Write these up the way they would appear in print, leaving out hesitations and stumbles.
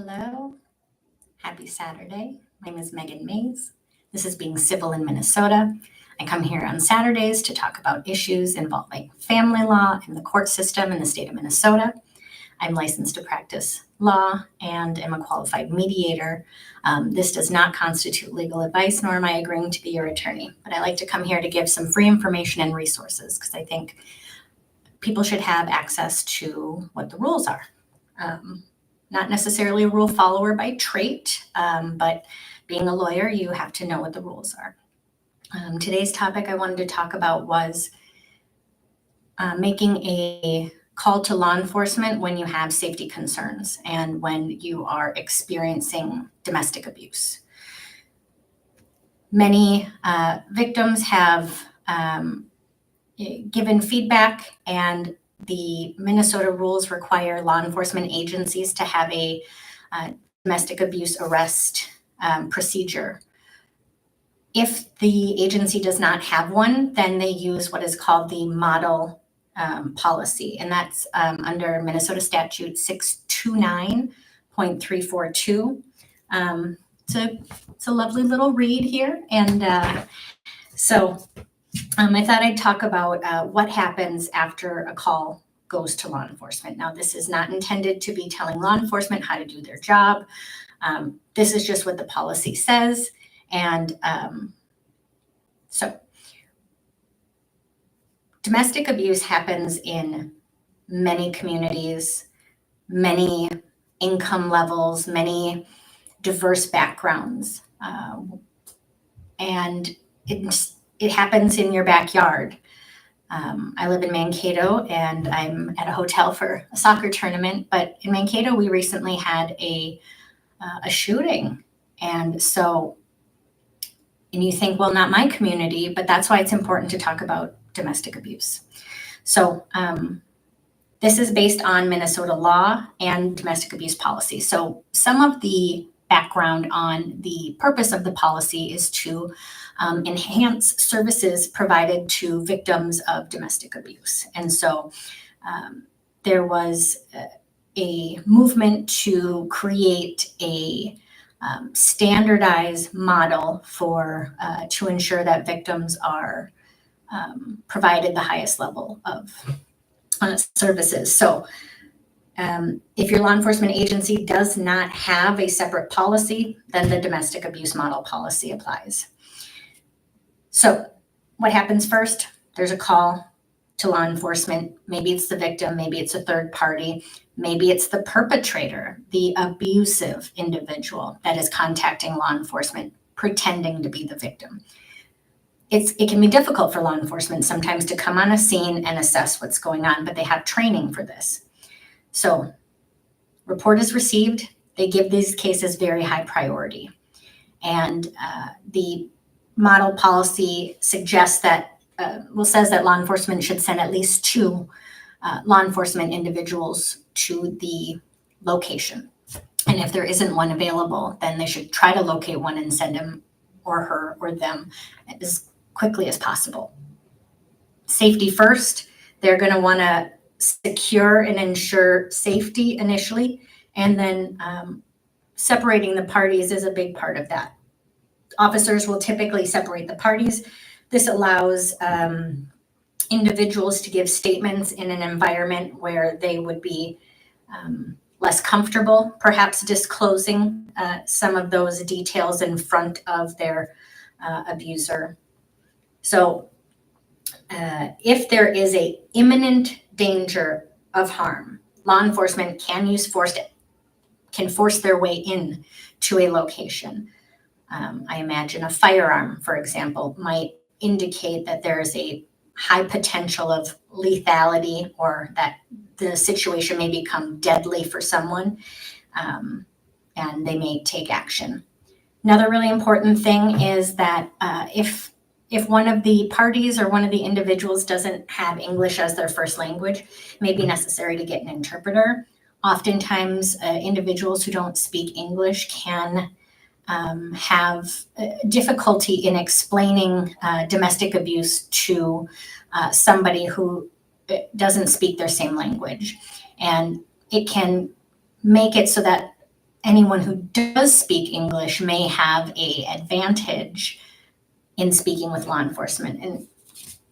Hello, happy Saturday. My name is Megan Mays. This is Being Civil in Minnesota. I come here on Saturdays to talk about issues involving family law and the court system in the state of Minnesota. I'm licensed to practice law and am a qualified mediator. This does not constitute legal advice, nor am I agreeing to be your attorney, but I like to come here to give some free information and resources because I think people should have access to what the rules are. Not necessarily a rule follower by trait, but being a lawyer, you have to know what the rules are. Today's topic I wanted to talk about was making a call to law enforcement when you have safety concerns and when you are experiencing domestic abuse. Many victims have given feedback, and the Minnesota rules require law enforcement agencies to have a domestic abuse arrest procedure. If the agency does not have one, then they use what is called the model policy, and that's under Minnesota statute 629.342. It's a lovely little read here, and so I thought I'd talk about what happens after a call goes to law enforcement. Now, this is not intended to be telling law enforcement how to do their job. This is just what the policy says. And so domestic abuse happens in many communities, many income levels, many diverse backgrounds. And it happens in your backyard. I live in Mankato, and I'm at a hotel for a soccer tournament. But in Mankato, we recently had a shooting, and you think, well, not my community, but that's why it's important to talk about domestic abuse. So this is based on Minnesota law and domestic abuse policy. So some of the background on the purpose of the policy is to enhance services provided to victims of domestic abuse. And so there was a movement to create a standardized model for to ensure that victims are provided the highest level of services. So if your law enforcement agency does not have a separate policy, then the domestic abuse model policy applies. So what happens first? There's a call to law enforcement. Maybe it's the victim, maybe it's a third party, maybe it's the perpetrator, the abusive individual that is contacting law enforcement, pretending to be the victim. It can be difficult for law enforcement sometimes to come on a scene and assess what's going on, but they have training for this. So report is received. They give these cases very high priority. And the model policy suggests that, says that law enforcement should send at least two law enforcement individuals to the location. And if there isn't one available, then they should try to locate one and send him or her or them as quickly as possible. Safety first. They're going to want to secure and ensure safety initially, and then separating the parties is a big part of that. Officers will typically separate the parties. This allows individuals to give statements in an environment where they would be less comfortable, perhaps disclosing some of those details in front of their abuser. So if there is an imminent danger of harm, law enforcement can force their way in to a location. I imagine a firearm, for example, might indicate that there is a high potential of lethality, or that the situation may become deadly for someone, and they may take action. Another really important thing is that if one of the parties or one of the individuals doesn't have English as their first language, it may be necessary to get an interpreter. Oftentimes, individuals who don't speak English can have difficulty in explaining domestic abuse to somebody who doesn't speak their same language. And it can make it so that anyone who does speak English may have an advantage in speaking with law enforcement.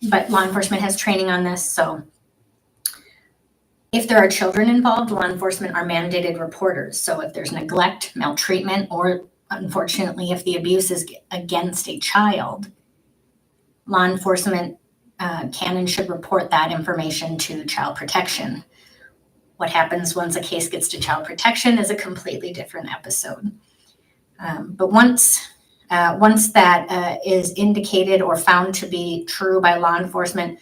But law enforcement has training on this, so if there are children involved, law enforcement are mandated reporters. So if there's neglect, maltreatment, or unfortunately, if the abuse is against a child, law enforcement can and should report that information to child protection. What happens once a case gets to child protection is a completely different episode. But once that is indicated or found to be true by law enforcement,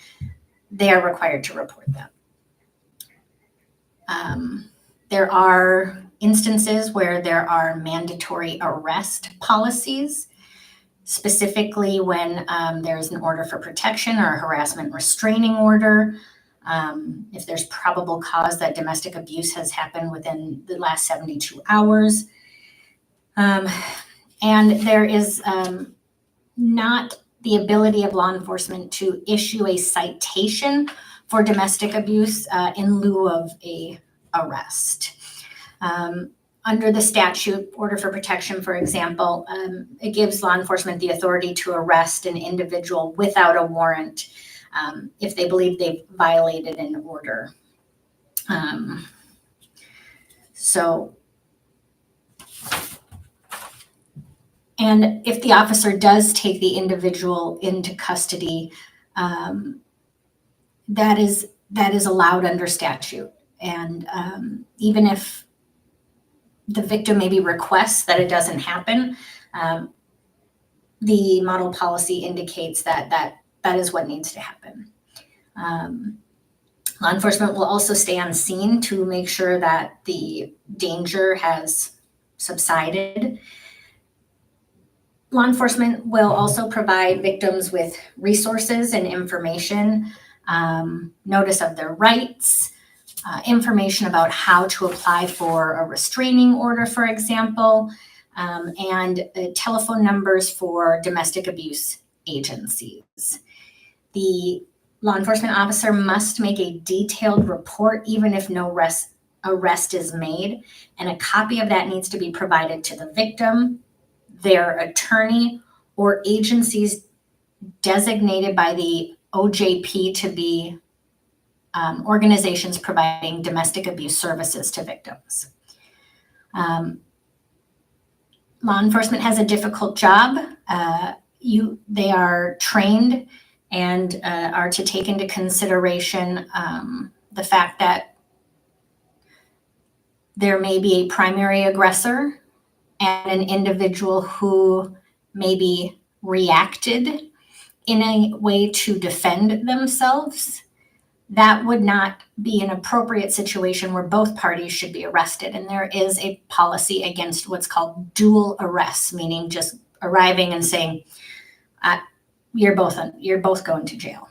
they are required to report that. There are instances where there are mandatory arrest policies, specifically when there's an order for protection or a harassment restraining order. If there's probable cause that domestic abuse has happened within the last 72 hours. And there is not the ability of law enforcement to issue a citation for domestic abuse in lieu of a arrest. Under the statute, order for protection, for example, it gives law enforcement the authority to arrest an individual without a warrant if they believe they've violated an order. And if the officer does take the individual into custody, that is allowed under statute. And even if the victim maybe requests that it doesn't happen, the model policy indicates that is what needs to happen. Law enforcement will also stay on scene to make sure that the danger has subsided. Law enforcement will also provide victims with resources and information, notice of their rights, information about how to apply for a restraining order, for example, and telephone numbers for domestic abuse agencies. The law enforcement officer must make a detailed report even if no arrest is made, and a copy of that needs to be provided to the victim, their attorney, or agencies designated by the OJP to be organizations providing domestic abuse services to victims. Law enforcement has a difficult job. They are trained and are to take into consideration the fact that there may be a primary aggressor and an individual who maybe reacted in a way to defend themselves. That would not be an appropriate situation where both parties should be arrested. And there is a policy against what's called dual arrests, meaning just arriving and saying, you're both going to jail.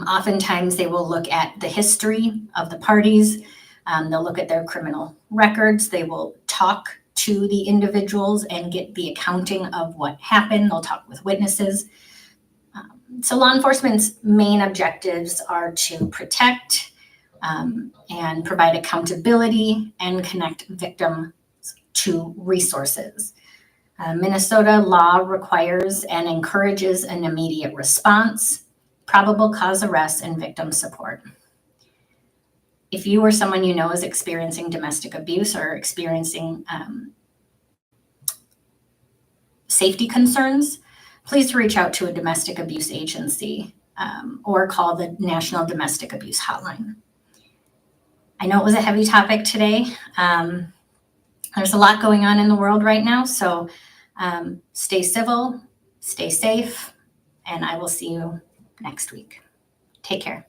Oftentimes they will look at the history of the parties. They'll look at their criminal records. They will talk to the individuals and get the accounting of what happened. They'll talk with witnesses. So law enforcement's main objectives are to protect and provide accountability and connect victims to resources. Minnesota law requires and encourages an immediate response, probable cause arrest, and victim support. If you or someone you know is experiencing domestic abuse or experiencing safety concerns, please reach out to a domestic abuse agency or call the National Domestic Abuse Hotline. I know it was a heavy topic today. There's a lot going on in the world right now, so stay civil, stay safe, and I will see you next week. Take care.